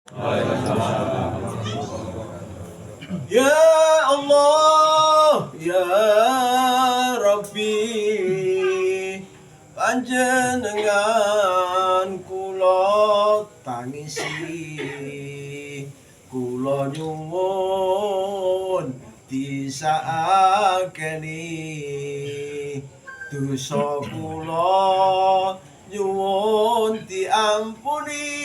Ya Allah, ya Rabbi, panjenengan kula tangisi, kula nyuwun disakeni, dosa kula nyuwun diampuni.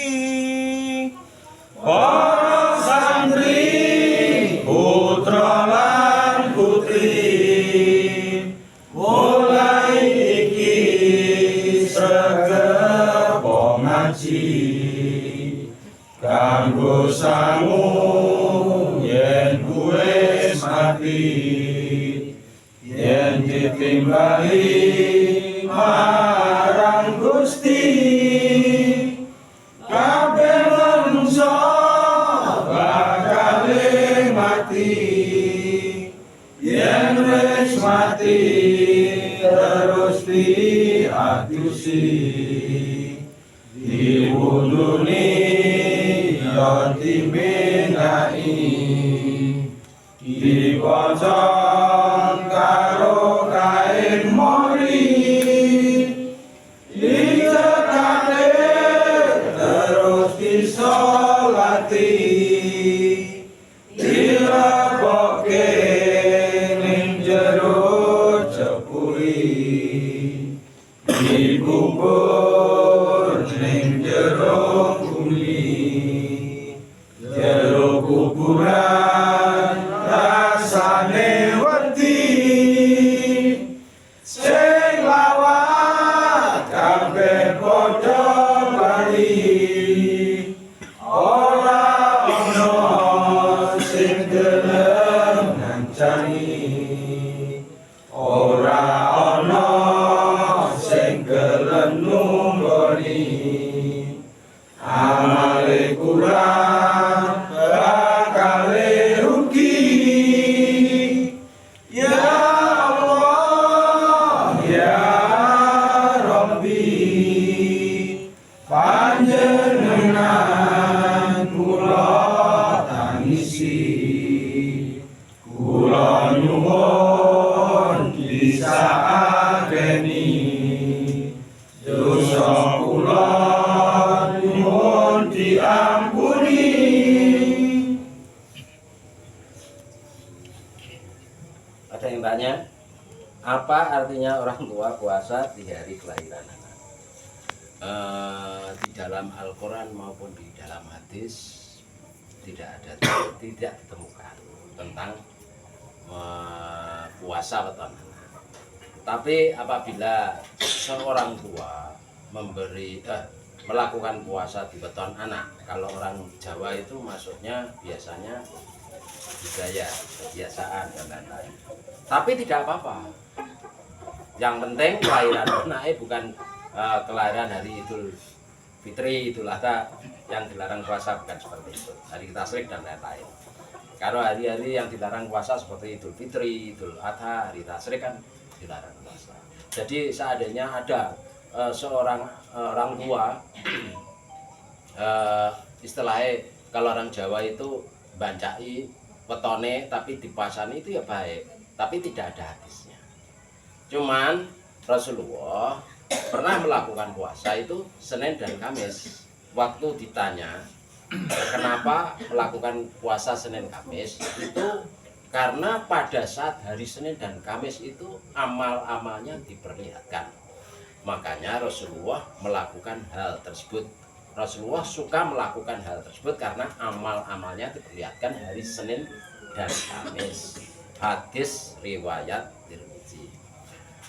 Para santri, putra lan putri, mulai iki sregep ngaji, kanggo sangu yen kuwe mati, yen ditimbali marang Gusti. Kabeh manungsa bakal mati, yen wis mati terus diadusi, diwuduni ya diminai, dipocong karo kain mori. Disolati, dilebokke ning jero cepuri, dikubur ning jero bumi, jero kuburan rasane wedi, sing lawat kabeh padha bali. Ora ono sing gelem ngancani, ora ono sing gelem nunggoni, amale kurang bakale rugi. Ya Allah, ya Rabbi, panjenengan kula tangisi, kula nyuwun disakeni, dosa kula nyuwun diampuni. Ada yang tanya, apa artinya orang tua puasa di hari kelahiran anak? Di dalam Al-Quran maupun di dalam hadis tidak ditemukan tentang puasa weton anak. Tapi apabila seorang tua melakukan puasa di weton anak, kalau orang Jawa itu maksudnya biasanya budaya, kebiasaan dan lain-lain. Tapi tidak apa-apa. Yang penting kelahiran anaknya bukan kelahiran hari Idul Fitri, Idul Adha yang dilarang puasa, bukan seperti itu. Hari Tasyrik dan lain-lain. Kalau hari-hari yang dilarang puasa seperti Idul Fitri, Idul Adha, hari Tasyrik kan dilarang puasa. Jadi seandainya ada seorang orang tua, istilahnya kalau orang Jawa itu bancai wetone tapi dipasani, itu ya baik, tapi tidak ada hadisnya. Cuman Rasulullah pernah melakukan puasa itu Senin dan Kamis. Waktu ditanya kenapa melakukan puasa Senin Kamis, itu karena pada saat hari Senin dan Kamis itu amal-amalnya diperlihatkan. Makanya Rasulullah melakukan hal tersebut. Rasulullah suka melakukan hal tersebut karena amal-amalnya diperlihatkan hari Senin dan Kamis. Hadis riwayat Tirmidzi.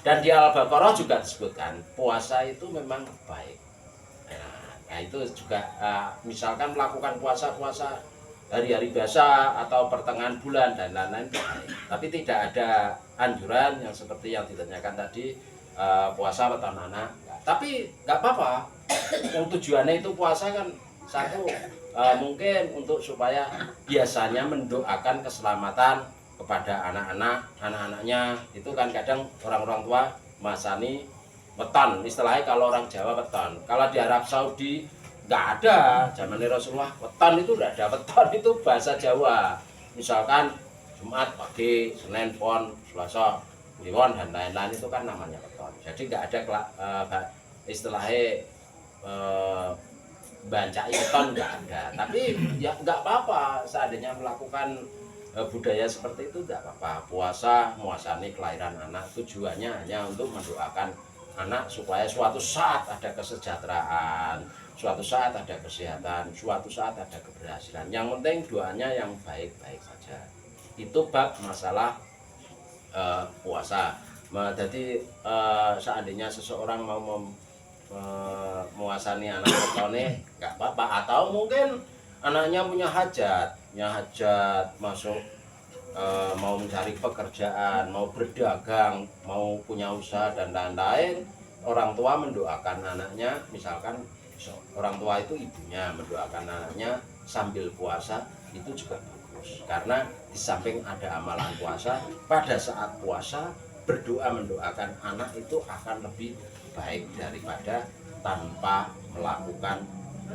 Dan di Al-Baqarah juga disebutkan puasa itu memang baik. Nah itu juga misalkan melakukan puasa-puasa hari-hari biasa atau pertengahan bulan dan lain-lain baik. Tapi tidak ada anjuran yang seperti yang ditanyakan tadi, puasa weton anak. Tapi nggak apa-apa. Yang tujuannya itu puasa kan satu, mungkin untuk supaya biasanya mendoakan keselamatan kepada anak-anaknya. Itu kan kadang orang-orang tua masani weton, istilahnya kalau orang Jawa weton. Kalau di Arab Saudi nggak ada. Zamannya Rasulullah weton itu nggak ada. Weton itu bahasa Jawa. Misalkan Jumat pagi, Senin pon, Selasa Kliwon dan lain-lain itu kan namanya weton. Jadi nggak ada istilahnya bancai weton, nggak ada. Tapi ya nggak apa-apa seandainya melakukan budaya seperti itu, nggak apa-apa. Puasa muasani kelahiran anak, tujuannya hanya untuk mendoakan anak supaya suatu saat ada kesejahteraan, suatu saat ada kesehatan, suatu saat ada keberhasilan. Yang penting doanya yang baik-baik saja. Itu bab masalah puasa. Jadi seandainya seseorang mau memuasani anak wetone nggak apa-apa, atau mungkin anaknya punya hajat masuk, mau mencari pekerjaan, mau berdagang, mau punya usaha dan lain-lain, orang tua mendoakan anaknya, misalkan orang tua itu ibunya mendoakan anaknya sambil puasa, itu juga bagus. Karena di samping ada amalan puasa, pada saat puasa berdoa mendoakan anak itu akan lebih baik daripada tanpa melakukan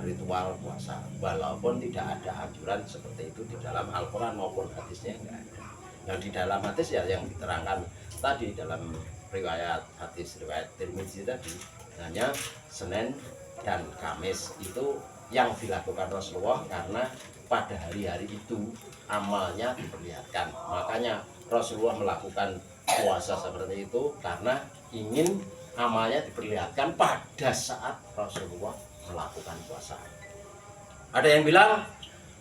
ritual puasa, walaupun tidak ada anjuran seperti itu di dalam Al-Quran maupun hadisnya, enggak ada. Yang di dalam hadis ya yang diterangkan tadi dalam riwayat hadis riwayat Tirmidzi tadi, hanya Senin dan Kamis itu yang dilakukan Rasulullah karena pada hari-hari itu amalnya diperlihatkan. Makanya Rasulullah melakukan puasa seperti itu karena ingin amalnya diperlihatkan pada saat Rasulullah melakukan puasa. Ada yang bilang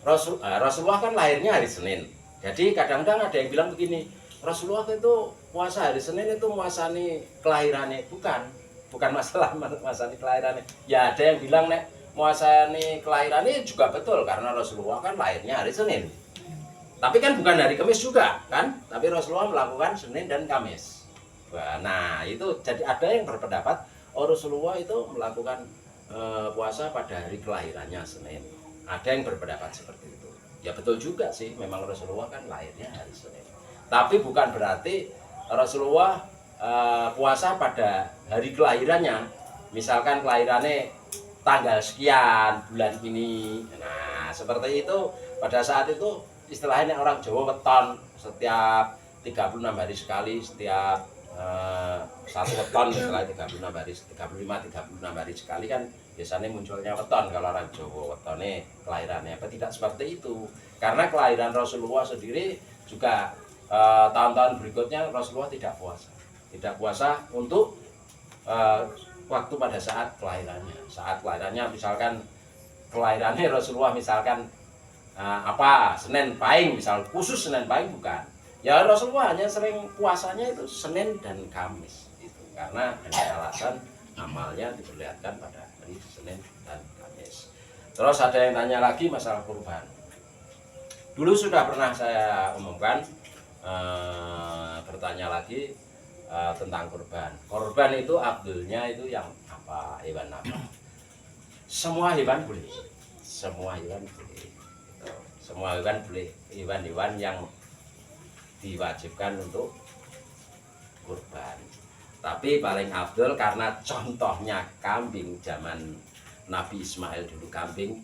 Rasulullah kan lahirnya hari Senin. Jadi kadang-kadang ada yang bilang begini, Rasulullah itu puasa hari Senin itu muasani kelahirannya. Bukan masalah muasani kelahirannya. Ya ada yang bilang nek muasani kelahirannya juga betul karena Rasulullah kan lahirnya hari Senin. Tapi kan bukan hari Kamis juga kan? Tapi Rasulullah melakukan Senin dan Kamis. Nah itu jadi ada yang berpendapat Rasulullah itu melakukan puasa pada hari kelahirannya Senin. Ada yang berpendapat seperti itu. Ya betul juga sih, memang Rasulullah kan lahirnya hari Senin. Tapi bukan berarti Rasulullah puasa pada hari kelahirannya. Misalkan kelahirannya tanggal sekian bulan ini. Nah seperti itu, pada saat itu istilahnya orang Jawa weton, setiap 36 hari sekali, setiap satu weton setelah 36 hari, 36 hari sekali kan biasanya munculnya weton kalau orang Jawa, wetone kelahirannya. Apa tidak seperti itu? Karena kelahiran Rasulullah sendiri juga tahun-tahun berikutnya Rasulullah tidak puasa untuk waktu pada saat kelahirannya. Saat kelahirannya misalkan kelahirannya Rasulullah misalkan Senin Pahing, misal khusus Senin Pahing bukan. Ya Rasulullah hanya sering puasanya itu Senin dan Kamis itu karena ada alasan amalnya diperlihatkan pada hari Senin dan Kamis. Terus ada yang tanya lagi masalah kurban. Dulu sudah pernah saya umumkan, bertanya lagi tentang kurban. Kurban itu abdulnya itu yang apa, hewan apa? Semua hewan boleh. Semua hewan boleh. Semua hewan boleh. Hewan-hewan yang diwajibkan untuk kurban. Tapi paling abdul karena contohnya kambing zaman Nabi Ismail dulu kambing,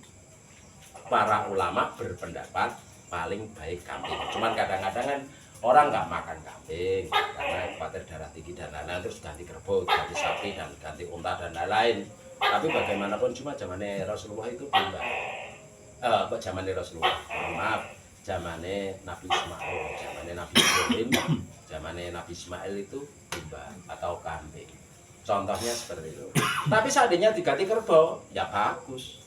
para ulama berpendapat paling baik kambing. Cuman kadang-kadang kan orang nggak makan kambing karena khawatir darah tinggi dan lain-lain, terus ganti kerbau, ganti sapi dan ganti unta dan lain-lain. Tapi bagaimanapun cuma zamannya Rasulullah itu belum kok zamannya Rasulullah, maaf, zamannya Nabi Ismail, zamannya Nabi Ibrahim, zamannya Nabi Ismail itu domba atau kambing. Contohnya seperti itu. Tapi seandainya diganti kerbau, ya bagus.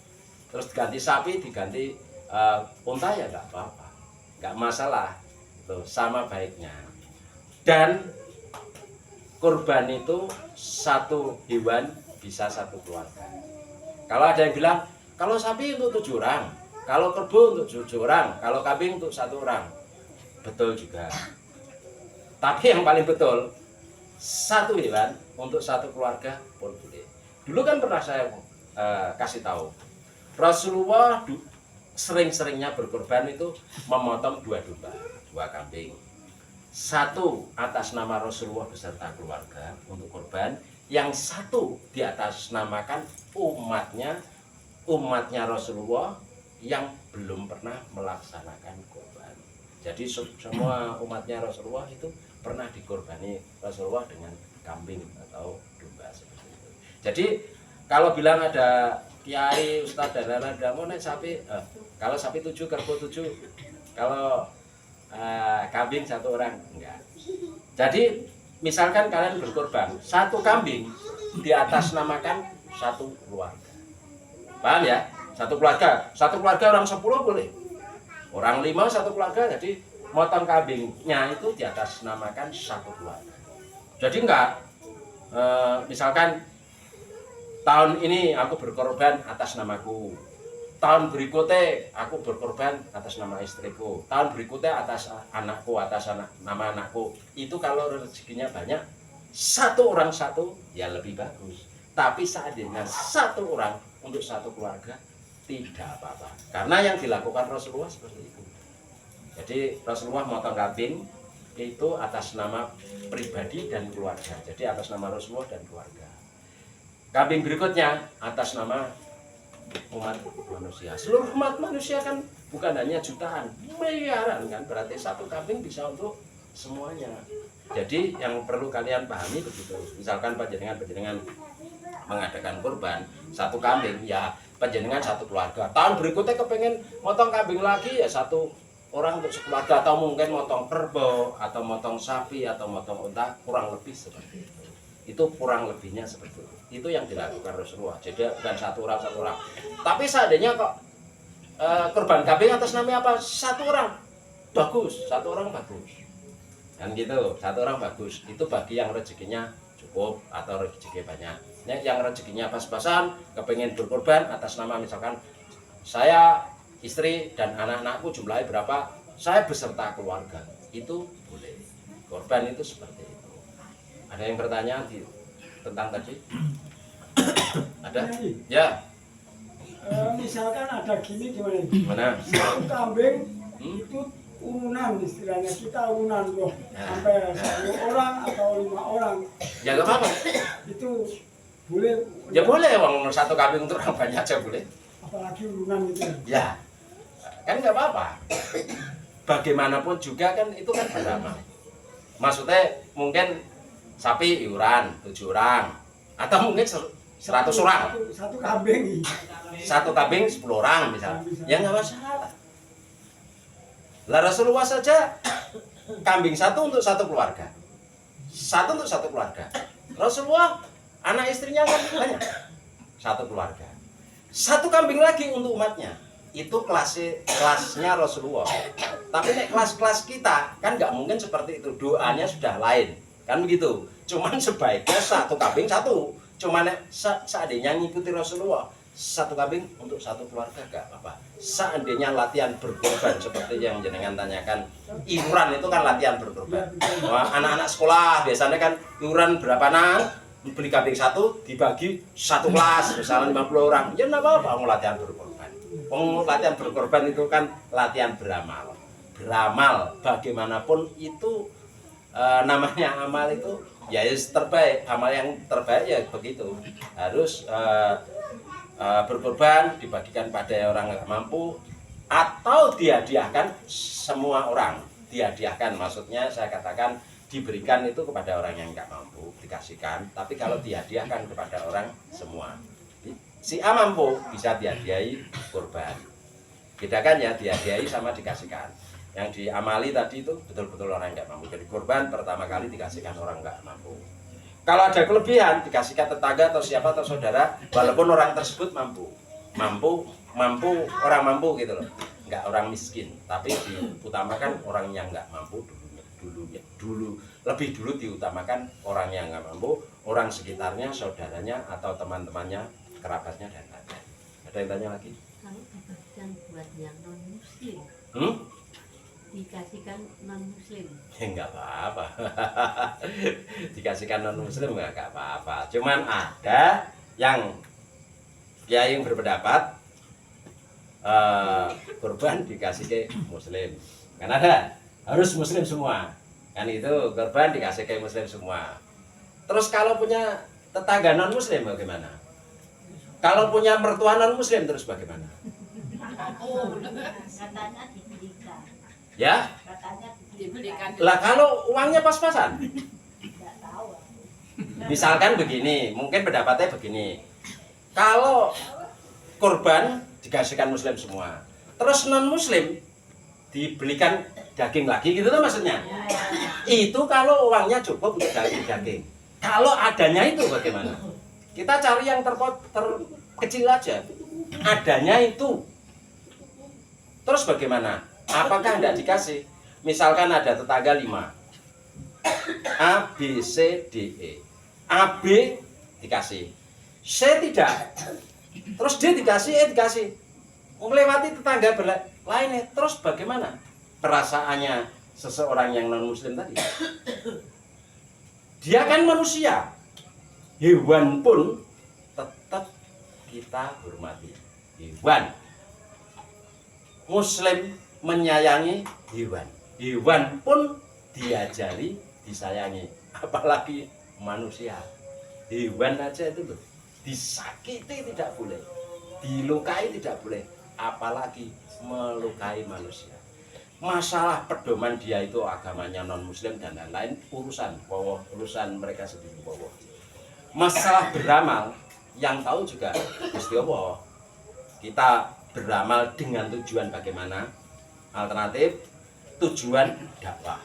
Terus diganti sapi, diganti unta ya nggak apa-apa, nggak masalah. Tuh, sama baiknya. Dan kurban itu satu hewan bisa satu keluarga. Kalau ada yang bilang, kalau sapi untuk 7 orang, kalau kerbau untuk 7 orang, kalau kambing untuk 1 orang, betul juga. Tapi yang paling betul, satu hewan untuk satu keluarga pun boleh. Dulu kan pernah saya kasih tahu, Rasulullah sering-seringnya berkorban itu memotong 2 domba, 2 kambing. 1 atas nama Rasulullah beserta keluarga untuk korban, yang 1 di atas namakan umatnya umatnya Rasulullah yang belum pernah melaksanakan kurban. Jadi semua umatnya Rasulullah itu pernah dikorbani Rasulullah dengan kambing atau domba seperti itu. Jadi kalau bilang ada kiai, ustadz dan lain-lain mau naik sapi, kalau sapi 7, kerbau 7, kalau kambing 1 orang enggak. Jadi misalkan kalian berkorban 1 kambing di atas namakan 1 keluarga. Paham ya? 1 keluarga orang 10 boleh. Orang 5 1 keluarga, jadi motong kambingnya itu di atas namakan 1 keluarga. Jadi enggak misalkan tahun ini aku berkorban atas namaku, tahun berikutnya aku berkorban atas nama istriku, tahun berikutnya atas anakku, atas nama anakku. Itu kalau rezekinya banyak, 1 orang 1 ya lebih bagus. Tapi seandainya 1 orang untuk 1 keluarga tidak apa-apa, karena yang dilakukan Rasulullah seperti itu. Jadi Rasulullah motong kambing itu atas nama pribadi dan keluarga, jadi atas nama Rasulullah dan keluarga. Kambing berikutnya atas nama umat manusia. Seluruh umat manusia kan bukan hanya jutaan, miliaran kan, berarti 1 kambing bisa untuk semuanya. Jadi yang perlu kalian pahami begitu. Misalkan panjenengan mengadakan kurban 1 kambing, ya panjenengan 1 keluarga. Tahun berikutnya kepengen motong kambing lagi, ya 1 orang untuk sekeluarga, atau mungkin motong kerbau atau motong sapi atau motong unta, kurang lebih seperti itu. Itu kurang lebihnya seperti itu. Itu yang dilakukan Rasulullah. Jadi bukan 1 orang 1 orang. Tapi seandainya kok kurban kambing atas nama apa? 1 orang bagus, 1 orang bagus. Kan gitu, 1 orang bagus. Itu bagi yang rezekinya cukup atau rezeki banyak. Yang rezekinya pas-pasan kepengen berkorban atas nama misalkan saya, istri dan anak-anakku jumlahnya berapa, saya beserta keluarga, itu boleh. Korban itu seperti itu. Ada yang bertanya tentang tadi? Ada? Ya. Misalkan ada gini gimana? Gimana? 1 kambing itu urunan, istilahnya kita urunan loh, sampai 10 orang atau 5 orang. Ya nggak apa-apa. Itu boleh. Ya boleh, wong 1 kambing untuk orang banyak aja boleh. Apalagi urunan itu. Ya, kan nggak apa-apa. Bagaimanapun juga kan itu kan beramal. Maksudnya mungkin sapi iuran 7 orang, atau mungkin 100 orang. 1 kambing. 1 kambing 10 orang misalnya. Ya nggak masalah. Lah Rasulullah saja kambing 1 untuk 1 keluarga. 1 untuk 1 keluarga. Rasulullah anak istrinya kan banyak. 1 keluarga. 1 kambing lagi untuk umatnya. Itu kelasnya Rasulullah. Tapi nek kelas-kelas kita kan nggak mungkin seperti itu. Doanya sudah lain. Kan begitu. Cuman sebaiknya 1 kambing 1. Cuman nek seandainya ngikuti Rasulullah, 1 kambing untuk 1 keluarga gak apa-apa. Seandainya latihan berkorban seperti yang jenengan tanyakan, iuran itu kan latihan berkorban. Anak-anak sekolah biasanya kan iuran berapa nang? Beli kambing 1 dibagi 1 kelas, misalnya 50 orang. Ya enggak apa-apa mau latihan berkorban. Latihan berkorban itu kan latihan beramal. Beramal bagaimanapun itu namanya amal itu ya terbaik. Amal yang terbaik ya begitu. Harus berkorban dibagikan pada orang yang mampu atau dihadiahkan semua orang. Dihadiahkan maksudnya saya katakan diberikan itu kepada orang yang nggak mampu dikasihkan, tapi kalau dihadiahkan kepada orang semua, si A mampu bisa dihadiahi korban. Bedakan ya dihadiahi sama dikasihkan. Yang diamali tadi itu betul-betul orang nggak mampu, jadi korban pertama kali dikasihkan orang nggak mampu. Kalau ada kelebihan dikasihkan tetangga atau siapa atau saudara, walaupun orang tersebut mampu orang mampu gitu loh, nggak orang miskin, tapi diutamakan orang yang nggak mampu dulu lebih dulu diutamakan orang yang nggak mampu, orang sekitarnya, saudaranya atau teman-temannya, kerabatnya dan lain-lain. Ada yang tanya lagi? Kalau dibagikan buat yang non muslim, dikasihkan non muslim. Ya nggak apa-apa. Dikasihkan non muslim nggak apa-apa. Cuman ada yang berpendapat kurban dikasih ke muslim. Kan ada, harus muslim semua. Kan itu kurban dikasih ke muslim semua. Terus kalau punya tetangga non muslim bagaimana? Kalau punya mertua non muslim terus bagaimana? Katanya dibelikan. Ya? Katanya Dibelikan. Lah kalau uangnya pas-pasan. tidak tahu. Misalkan begini, mungkin pendapatnya begini. Kalau kurban dikasihkan muslim semua. Terus non muslim dibelikan daging lagi gitu tuh maksudnya. Itu kalau uangnya cukup untuk daging. Kalau adanya itu bagaimana? Kita cari yang terkecil aja. Adanya itu. Terus bagaimana? Apakah tidak dikasih? Misalkan ada tetangga 5. A, B, C, D, E. A, B dikasih. C tidak. Terus D dikasih, E dikasih. Melewati tetangga lainnya. Terus bagaimana perasaannya seseorang yang non muslim tadi? Dia kan manusia. Hewan pun tetap kita hormati. Hewan. Muslim menyayangi hewan. Hewan pun diajari disayangi. Apalagi manusia. Hewan aja itu loh. Disakiti tidak boleh. Dilukai tidak boleh. Apalagi melukai manusia. Masalah pedoman dia itu agamanya non muslim dan lain-lain urusan mereka sendiri. Masalah beramal yang tahu juga Gusti Allah. Kita beramal dengan tujuan bagaimana? Alternatif tujuan dakwah.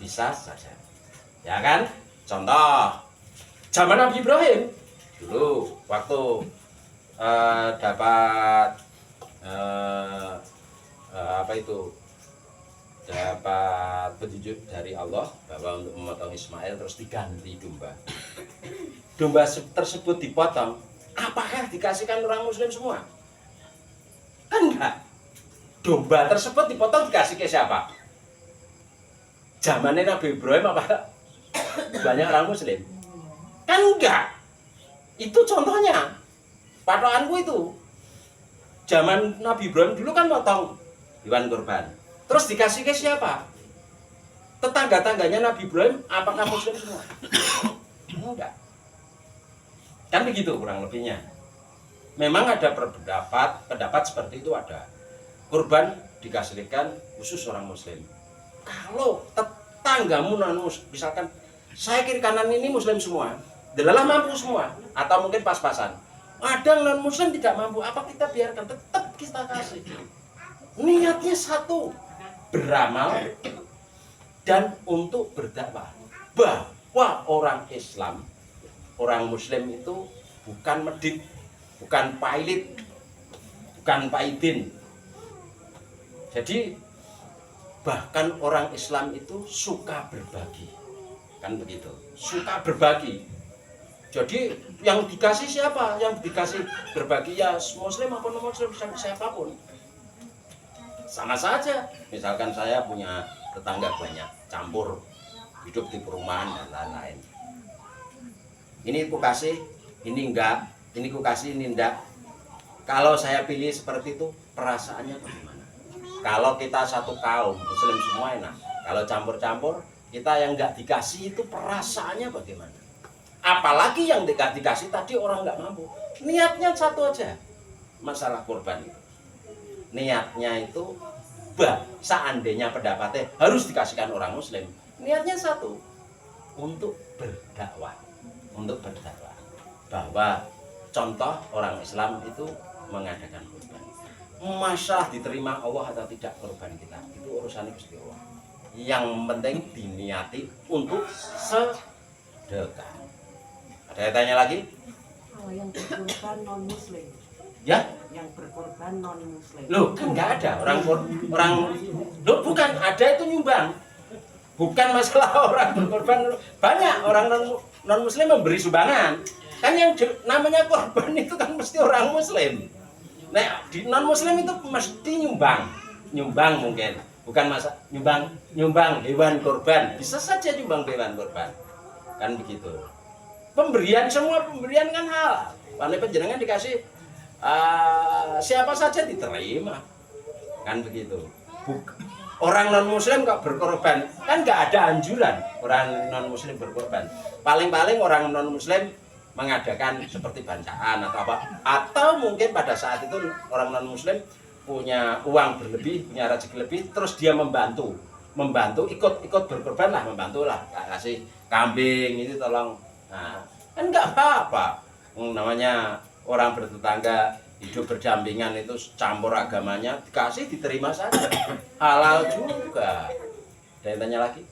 Bisa saja. Ya kan? Contoh zaman Nabi Ibrahim dulu waktu dapat dapat petunjuk dari Allah bahwa untuk memotong Ismail terus diganti domba. Domba tersebut dipotong, apakah dikasihkan orang muslim semua? Kan enggak. Domba tersebut dipotong dikasih ke siapa? Zamannya Nabi Ibrahim apa banyak orang muslim? Kan enggak. Itu contohnya. Patokanku itu. Zaman Nabi Ibrahim dulu kan motong hewan kurban. Terus dikasih ke siapa? Tetangga-tangganya Nabi Ibrahim apakah muslim semua? Enggak. Kan begitu kurang lebihnya. Memang ada pendapat seperti itu ada. Kurban dikasihkan khusus orang muslim. Kalau tetanggamu non muslim, misalkan saya kiri kanan ini muslim semua, delalah mampu semua atau mungkin pas-pasan. Ada non muslim tidak mampu, apa kita biarkan? Tetap kita kasih. Niatnya satu, beramal dan untuk berdakwah bahwa orang Islam, orang muslim itu bukan medit, bukan pailit, bukan paidin. Jadi bahkan orang Islam itu suka berbagi, kan begitu, suka berbagi. Jadi yang dikasih siapa? Yang dikasih berbagi ya muslim apa non muslim, siapapun sama saja. Misalkan saya punya tetangga banyak, campur hidup di perumahan dan lain-lain. Ini ku kasih, ini enggak, ini ku kasih, ini enggak. Kalau saya pilih seperti itu, perasaannya bagaimana? Kalau kita satu kaum muslim semua enak. Kalau campur-campur, kita yang enggak dikasih itu perasaannya bagaimana? Apalagi yang dikasih tadi orang enggak mampu. Niatnya satu aja. Masalah kurban itu. Niatnya itu seandainya pendapatnya harus dikasihkan orang muslim. Niatnya satu, untuk berdakwah. Untuk berdakwah bahwa contoh orang Islam itu mengadakan kurban. Masalah diterima Allah atau tidak kurban kita itu urusannya Gusti Allah. Yang penting diniati untuk sedekah. Ada yang tanya lagi? Kalau yang berkorban non muslim, Ya? yang berkorban non muslim. Loh, kan nggak ada orang loh bukan ada itu nyumbang. Bukan masalah orang berkorban, banyak orang non muslim memberi sumbangan. Kan yang namanya korban itu kan mesti orang muslim. Nah, di non muslim itu mesti nyumbang mungkin. Bukan masa nyumbang hewan korban. Bisa saja nyumbang hewan korban. Kan begitu. Semua pemberian kan halal. Walaupun penjenengan dikasih siapa saja diterima. Kan begitu. Orang non muslim kok berkorban, kan nggak ada anjuran orang non muslim berkorban. Paling-paling orang non muslim mengadakan seperti bancaan atau apa, atau mungkin pada saat itu orang non muslim punya uang berlebih, punya rezeki lebih, terus dia membantu ikut berkorban lah, membantu lah, kasih kambing itu tolong. Nah, kan nggak apa-apa, namanya orang bertetangga hidup berdampingan itu campur agamanya, dikasih diterima saja, halal juga. Ada yang tanya lagi?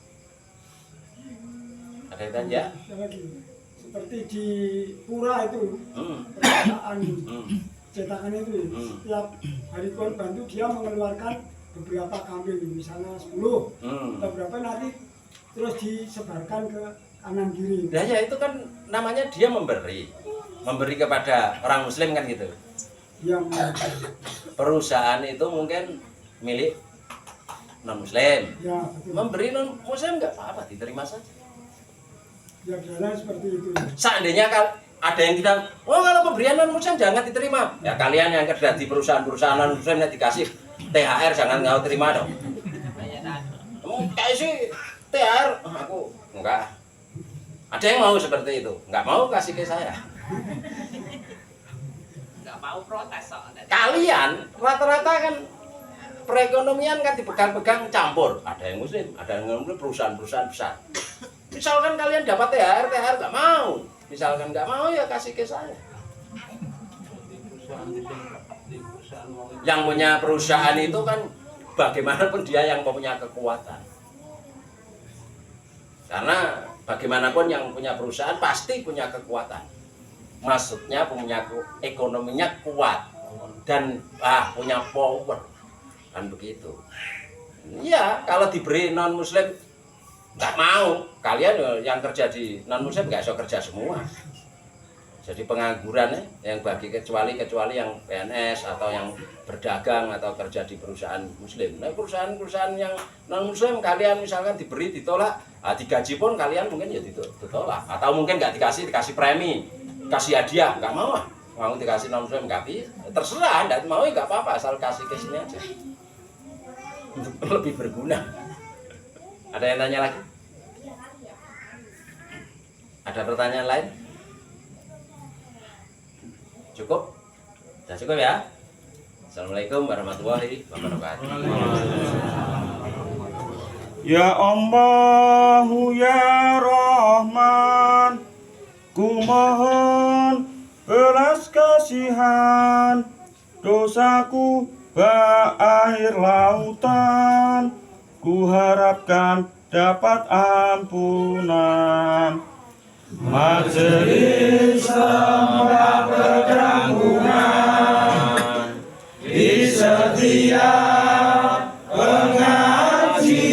Ada yang tanya? Seperti di pura itu, perkataan cetakan itu, setiap hari korban itu dia mengeluarkan beberapa kambing, misalnya 10 atau berapa, nanti terus disebarkan ke kanan kiri. Nah ya itu kan namanya dia memberi kepada orang muslim kan gitu. Yang Perusahaan itu mungkin milik non muslim, ya betul. memberi non muslim nggak apa-apa, diterima saja. Ya biasanya seperti itu. Seandainya ada yang bilang, oh kalau pemberian non muslim jangan diterima, ya kalian yang kerja di perusahaan non muslim yang dikasih THR jangan kau terima dong. Kamu kasih THR, aku enggak. Ada yang mau seperti itu, nggak mau kasih ke saya. Nggak mau protes soalnya. Kalian rata-rata kan perekonomian kan dipegang-pegang campur, ada yang muslim, ada yang non muslim, perusahaan-perusahaan besar. Misalkan kalian dapat THR nggak mau, misalkan nggak mau ya kasih ke saya. Yang punya perusahaan itu kan bagaimanapun dia yang punya kekuatan. Karena bagaimanapun yang punya perusahaan pasti punya kekuatan. Maksudnya punya ekonominya kuat dan punya power, kan begitu. Iya, kalau diberi non muslim nggak mau, kalian yang kerja di non muslim nggak bisa kerja semua. Jadi pengangguran yang bagi kecuali yang PNS atau yang berdagang atau kerja di perusahaan muslim. Nah perusahaan yang non muslim kalian misalkan diberi ditolak, digaji pun kalian mungkin ya ditolak, atau mungkin nggak dikasih premi, kasih hadiah, nggak mau mau dikasih non muslim nggak bisa, terserah, nggak mau ya nggak apa-apa, asal kasih ke sini aja untuk lebih berguna. Ada yang tanya lagi? Ada pertanyaan lain? Cukup? Sudah cukup ya? Assalamualaikum warahmatullahi wabarakatuh. Ya Allahu ya Rahman, ku mohon belas kasihan, dosaku bak air lautan, ku harapkan dapat ampunan. Majelis Sembah Perkampungan di setiap pengajian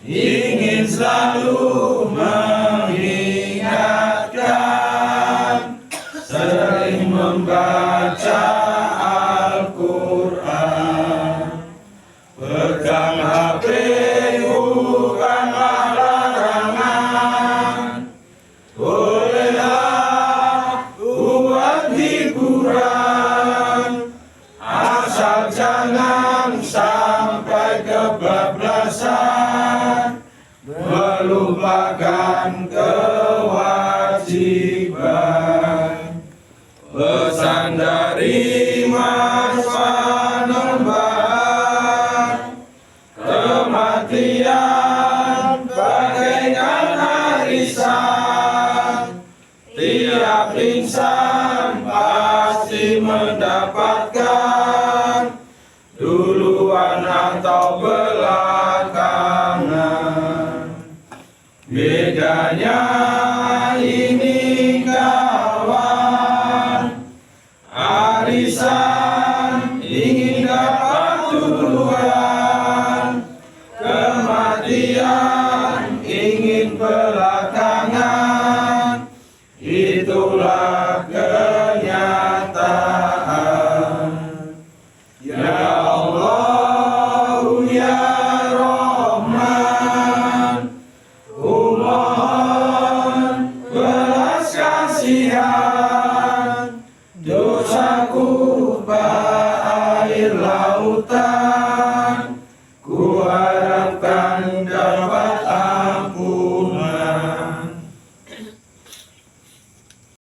ingin selalu mengingatkan, sering membaca Al-Quran, pegang HP bukanlah larangan, bolehlah buat hiburan, asal jangan sampai kebablasan, melupakan kewajiban. Pesan dari Mas Panembahan, kematian bagaikan arisan, tiap insan pasti mendapatkan, duluan atau belakangan. Bedanya ini kawan, arisan ingin dapat duluan,